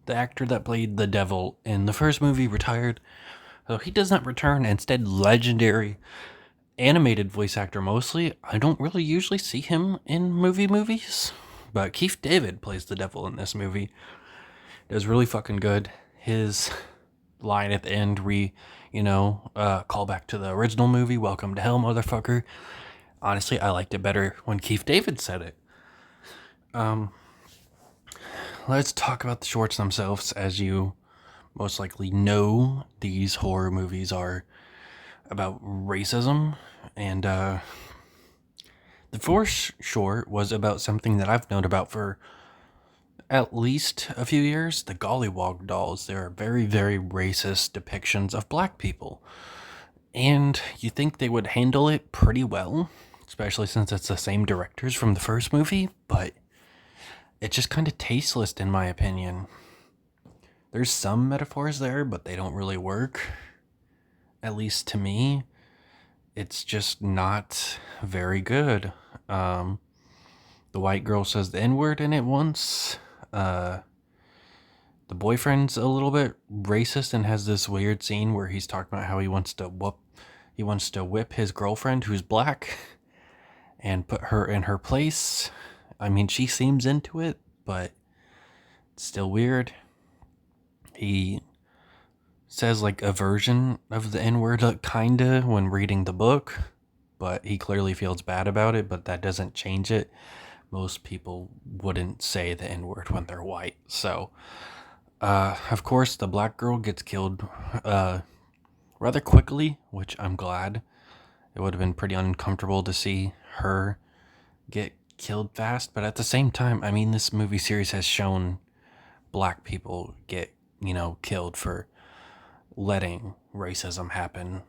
the actor that played the devil in the first movie, retired. So he does not return. Instead, legendary animated voice actor mostly. I don't really usually see him in movies. But Keith David plays the devil in this movie. It was really fucking good. His line at the end, call back to the original movie, "Welcome to Hell, motherfucker." Honestly, I liked it better when Keith David said it. Let's talk about the shorts themselves. As you most likely know, these horror movies are about racism, and the first short was about something that I've known about for at least a few years, the Gollywog dolls. They're very, very racist depictions of black people. And you think they would handle it pretty well, especially since it's the same directors from the first movie, but it's just kind of tasteless in my opinion. There's some metaphors there, but they don't really work. At least to me, it's just not very good. The white girl says the N word in it once. The boyfriend's a little bit racist and has this weird scene where he's talking about how he wants to whip his girlfriend who's black and put her in her place. I mean, she seems into it, but it's still weird. He says like a version of the N-word kinda when reading the book, but he clearly feels bad about it, but that doesn't change it. Most people wouldn't say the N-word when they're white. So of course, the black girl gets killed rather quickly, which I'm glad. It would have been pretty uncomfortable to see her get killed fast, but at the same time, I mean, this movie series has shown black people get, killed for letting racism happen.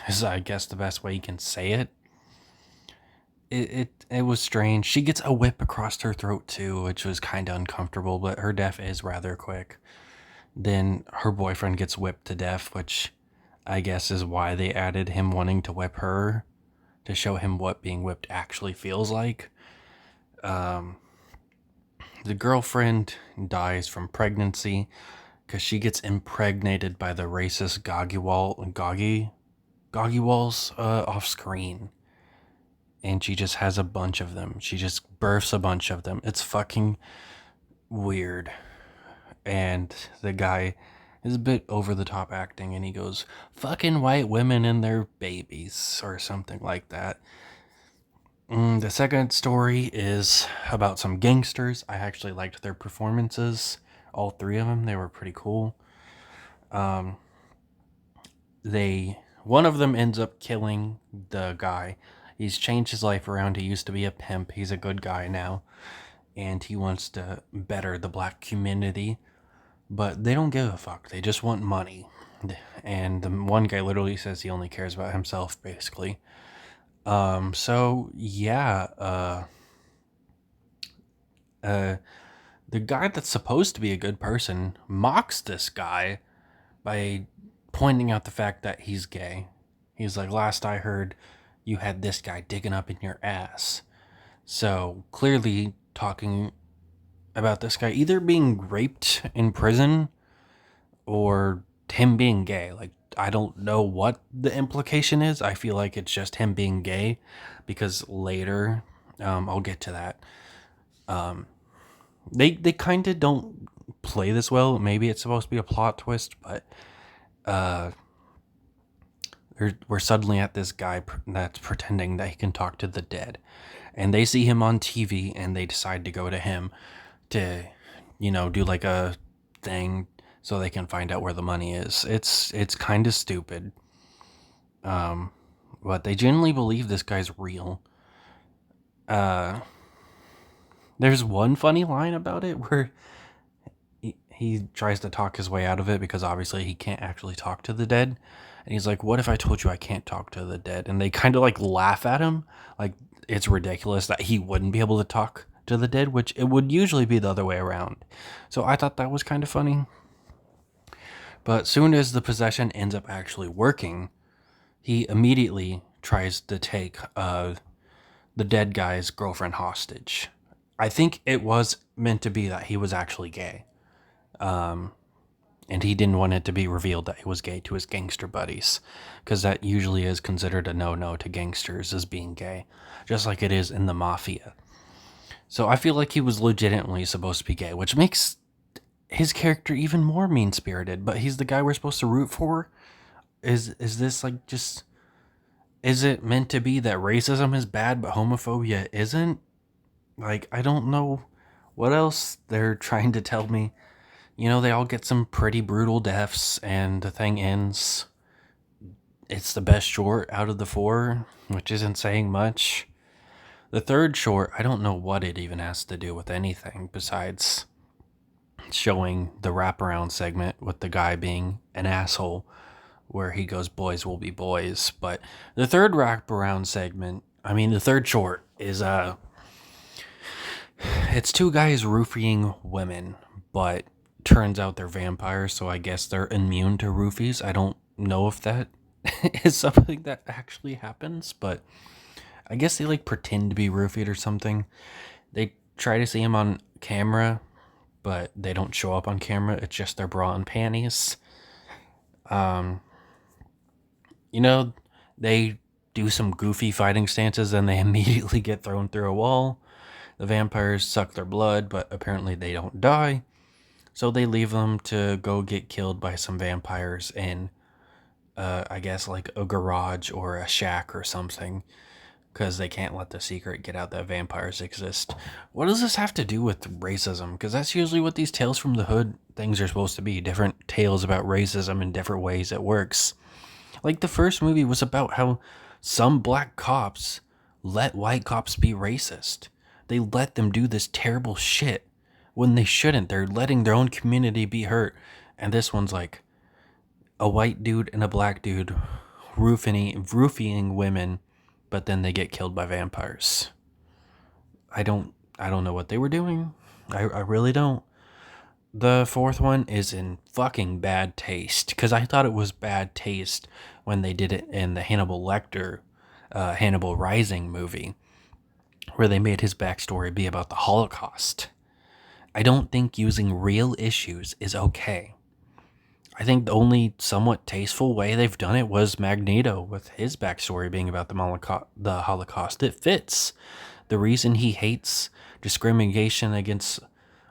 Is I guess the best way you can say it. It was strange. She gets a whip across her throat too, which was kind of uncomfortable, but her death is rather quick. Then her boyfriend gets whipped to death, which I guess is why they added him wanting to whip her, to show him what being whipped actually feels like. The girlfriend dies from pregnancy because she gets impregnated by the racist Goggy Walls off screen. And she just has a bunch of them. She just births a bunch of them. It's fucking weird. And the guy is a bit over the top acting, and he goes, "Fucking white women and their babies," or something like that. The second story is about some gangsters. I actually liked their performances. All three of them, they were pretty cool. One of them ends up killing the guy. He's changed his life around. He used to be a pimp. He's a good guy now. And he wants to better the black community. But they don't give a fuck. They just want money. And the one guy literally says he only cares about himself, basically. So yeah, the guy that's supposed to be a good person mocks this guy by pointing out the fact that he's gay. He's like, "Last I heard, you had this guy digging up in your ass." So clearly talking about this guy either being raped in prison or him being gay. Like, I don't know what the implication is. I feel like it's just him being gay because later, I'll get to that. They kind of don't play this well. Maybe it's supposed to be a plot twist, but we're suddenly at this guy that's pretending that he can talk to the dead, and they see him on TV, and they decide to go to him to, do like a thing so they can find out where the money is. It's kind of stupid, but they genuinely believe this guy's real. There's one funny line about it where he tries to talk his way out of it because obviously he can't actually talk to the dead. And he's like, "What if I told you I can't talk to the dead?" And they kind of like laugh at him. Like, it's ridiculous that he wouldn't be able to talk to the dead, which it would usually be the other way around. So I thought that was kind of funny. But soon as the possession ends up actually working, he immediately tries to take the dead guy's girlfriend hostage. I think it was meant to be that he was actually gay. And he didn't want it to be revealed that he was gay to his gangster buddies, because that usually is considered a no-no to gangsters, as being gay, just like it is in the mafia. So I feel like he was legitimately supposed to be gay, which makes his character even more mean-spirited, but he's the guy we're supposed to root for? Is this like just... Is it meant to be that racism is bad but homophobia isn't? Like, I don't know what else they're trying to tell me. You know, they all get some pretty brutal deaths, and the thing ends. It's the best short out of the 4, which isn't saying much. The third short, I don't know what it even has to do with anything besides showing the wraparound segment with the guy being an asshole, where he goes, boys will be boys. But the third wraparound segment, the third short is it's 2 guys roofing women, but turns out they're vampires, so I guess they're immune to roofies. I don't know if that is something that actually happens, but I guess they like pretend to be roofied or something. They try to see him on camera, but they don't show up on camera. It's just their bra and panties. They do some goofy fighting stances, and they immediately get thrown through a wall. The vampires suck their blood, but apparently they don't die. So they leave them to go get killed by some vampires in, I guess, like a garage or a shack or something, because they can't let the secret get out that vampires exist. What does this have to do with racism? Because that's usually what these Tales from the Hood things are supposed to be. Different tales about racism in different ways it works. Like, the first movie was about how some black cops let white cops be racist. They let them do this terrible shit when they shouldn't. They're letting their own community be hurt. And this one's like a white dude and a black dude roofing women, but then they get killed by vampires. I don't know what they were doing. I really don't. The fourth one is in fucking bad taste, because I thought it was bad taste when they did it in the Hannibal Lecter, Hannibal Rising movie, where they made his backstory be about the Holocaust. I don't think using real issues is okay. I think the only somewhat tasteful way they've done it was Magneto, with his backstory being about the Holocaust. It fits. The reason he hates discrimination against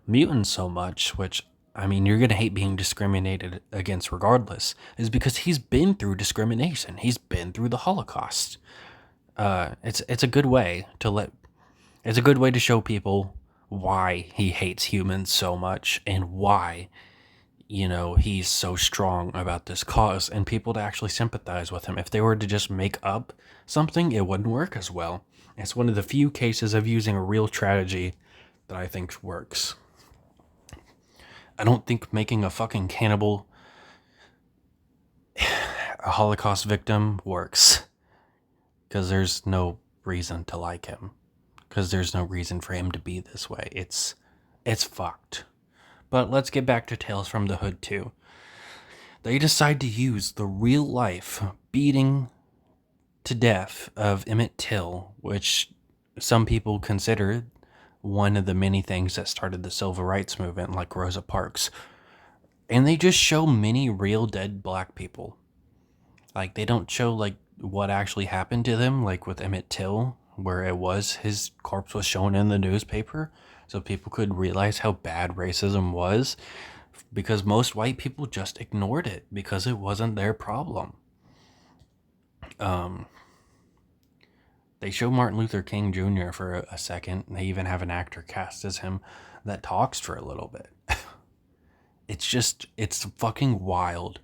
mutants so much, which, you're going to hate being discriminated against regardless, is because he's been through discrimination. He's been through the Holocaust. It's a good way to show people why he hates humans so much, and why, he's so strong about this cause, and people to actually sympathize with him. If they were to just make up something, it wouldn't work as well. It's one of the few cases of using a real tragedy that I think works. I don't think making a fucking cannibal a Holocaust victim works, because there's no reason to like him. Because there's no reason for him to be this way. It's fucked. But let's get back to Tales from the Hood 2. They decide to use the real life beating to death of Emmett Till, which some people consider one of the many things that started the civil rights movement, like Rosa Parks. And they just show many real dead black people. Like, they don't show like what actually happened to them, like with Emmett Till, where his corpse was shown in the newspaper, so people could realize how bad racism was, because most white people just ignored it because it wasn't their problem. They show Martin Luther King Jr. for a second. They even have an actor cast as him that talks for a little bit. It's fucking wild.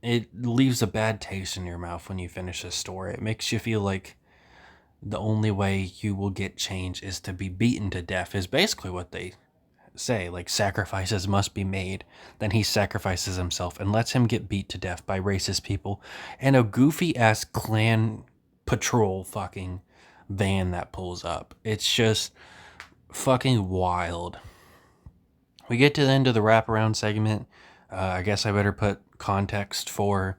It leaves a bad taste in your mouth when you finish this story. It makes you feel like the only way you will get change is to be beaten to death, is basically what they say. Like, sacrifices must be made. Then he sacrifices himself and lets him get beat to death by racist people and a goofy ass Klan patrol fucking van that pulls up. It's just fucking wild. We get to the end of the wraparound segment. I guess I better put context for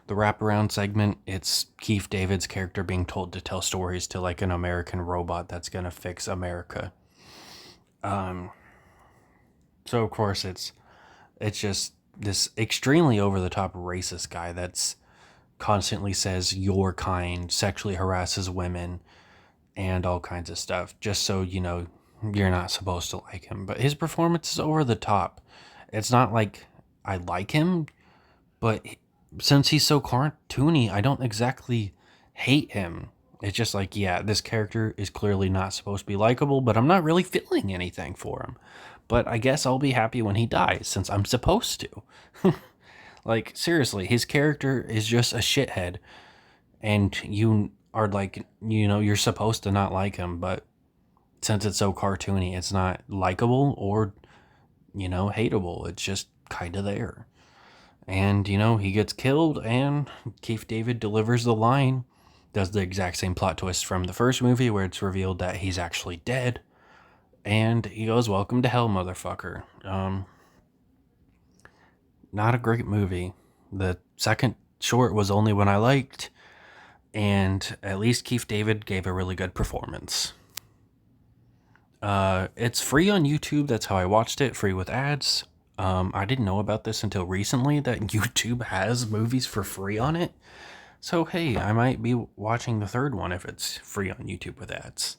the wraparound segment. It's Keith David's character being told to tell stories to like an American robot that's gonna fix America. So of course it's It's just this extremely over the top racist guy that's constantly says your kind, sexually harasses women, and all kinds of stuff, just so you know you're not supposed to like him. But his performance is over the top. It's not like I like him, but since he's so cartoony, I don't exactly hate him. It's just like, yeah, this character is clearly not supposed to be likable, but I'm not really feeling anything for him. But I guess I'll be happy when he dies since I'm supposed to. Like, seriously, his character is just a shithead, and you are like, you're supposed to not like him, but since it's so cartoony, it's not likable or, hateable. It's just kind of there. And, he gets killed, and Keith David delivers the line, does the exact same plot twist from the first movie where it's revealed that he's actually dead. And he goes, "Welcome to hell, motherfucker." Not a great movie. The second short was only one I liked, and at least Keith David gave a really good performance. It's free on YouTube. That's how I watched it, free with ads. I didn't know about this until recently that YouTube has movies for free on it. So hey, I might be watching the third one if it's free on YouTube with ads.